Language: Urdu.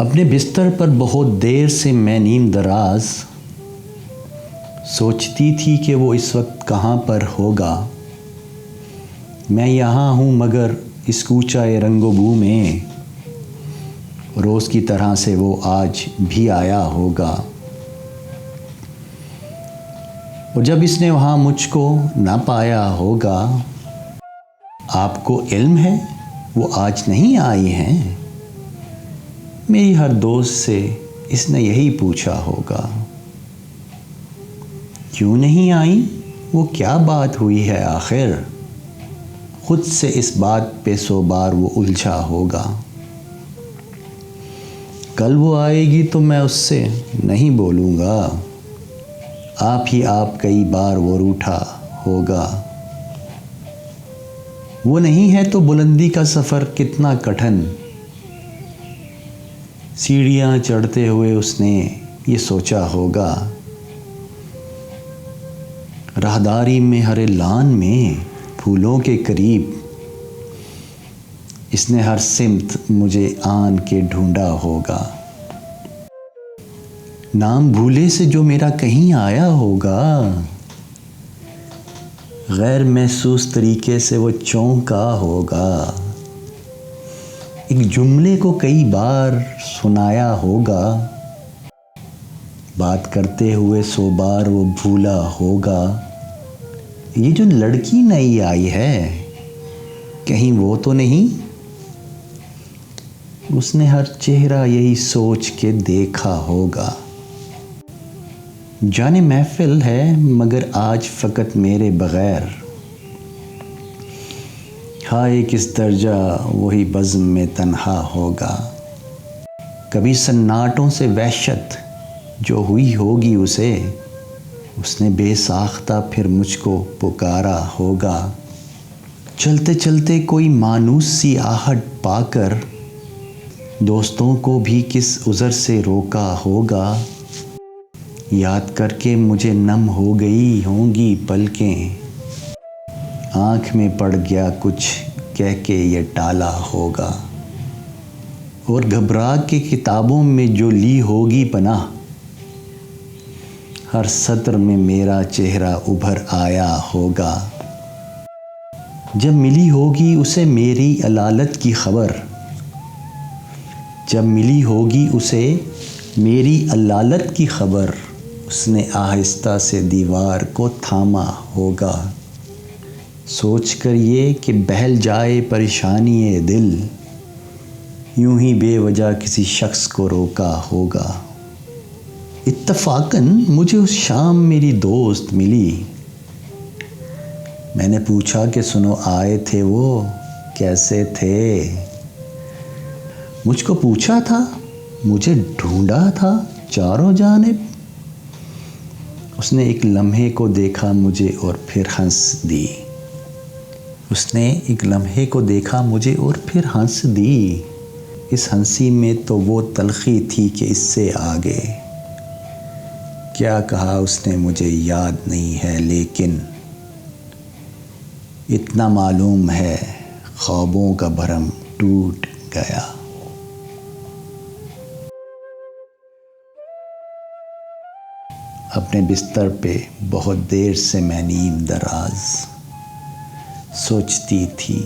اپنے بستر پر بہت دیر سے میں نیم دراز سوچتی تھی کہ وہ اس وقت کہاں پر ہوگا۔ میں یہاں ہوں مگر اس کوچہ رنگ و بو میں روز کی طرح سے وہ آج بھی آیا ہوگا۔ اور جب اس نے وہاں مجھ کو نہ پایا ہوگا، آپ کو علم ہے وہ آج نہیں آئی ہیں؟ میری ہر دوست سے اس نے یہی پوچھا ہوگا۔ کیوں نہیں آئیں؟ وہ کیا بات ہوئی ہے آخر؟ خود سے اس بات پہ 100 بار وہ الجھا ہوگا۔ کل وہ آئے گی تو میں اس سے نہیں بولوں گا، آپ ہی آپ کئی بار وہ روٹھا ہوگا۔ وہ نہیں ہے تو بلندی کا سفر کتنا کٹھن، سیڑھیاں چڑھتے ہوئے اس نے یہ سوچا ہوگا۔ راہداری میں ہر لان میں پھولوں کے قریب اس نے ہر سمت مجھے آن کے ڈھونڈا ہوگا۔ نام بھولے سے جو میرا کہیں آیا ہوگا، غیر محسوس طریقے سے وہ چونکا ہوگا۔ ایک جملے کو کئی بار سنایا ہوگا، بات کرتے ہوئے 100 بار وہ بھولا ہوگا۔ یہ جو لڑکی نئی آئی ہے کہیں وہ تو نہیں؟ اس نے ہر چہرہ یہی سوچ کے دیکھا ہوگا۔ جانے محفل ہے مگر آج فقط میرے بغیر، ہائے کس درجہ وہی بزم میں تنہا ہوگا۔ کبھی سناٹوں سے وحشت جو ہوئی ہوگی اسے، اس نے بے ساختہ پھر مجھ کو پکارا ہوگا۔ چلتے چلتے کوئی مانوس سی آہٹ پا کر دوستوں کو بھی کس عذر سے روکا ہوگا۔ یاد کر کے مجھے نم ہو گئی ہوں گی پلکیں، آنکھ میں پڑ گیا کچھ کہہ کے یہ ٹالا ہوگا۔ اور گھبرا کے کتابوں میں جو لی ہوگی پناہ، ہر سطر میں میرا چہرہ ابھر آیا ہوگا۔ جب ملی ہوگی اسے میری علالت کی خبر، جب ملی ہوگی اسے میری علالت کی خبر، اس نے آہستہ سے دیوار کو تھاما ہوگا۔ سوچ کر یہ کہ بہل جائے پریشانی دل، یوں ہی بے وجہ کسی شخص کو روکا ہوگا۔ اتفاقاً مجھے اس شام میری دوست ملی، میں نے پوچھا کہ سنو آئے تھے وہ کیسے تھے؟ مجھ کو پوچھا تھا، مجھے ڈھونڈا تھا چاروں جانب۔ اس نے ایک لمحے کو دیکھا مجھے اور پھر ہنس دی۔ اس نے ایک لمحے کو دیکھا مجھے اور پھر ہنس دی۔ اس ہنسی میں تو وہ تلخی تھی کہ اس سے آگے کیا کہا اس نے مجھے یاد نہیں ہے، لیکن اتنا معلوم ہے خوابوں کا بھرم ٹوٹ گیا۔ اپنے بستر پہ بہت دیر سے میں نیم دراز سوچتی تھی۔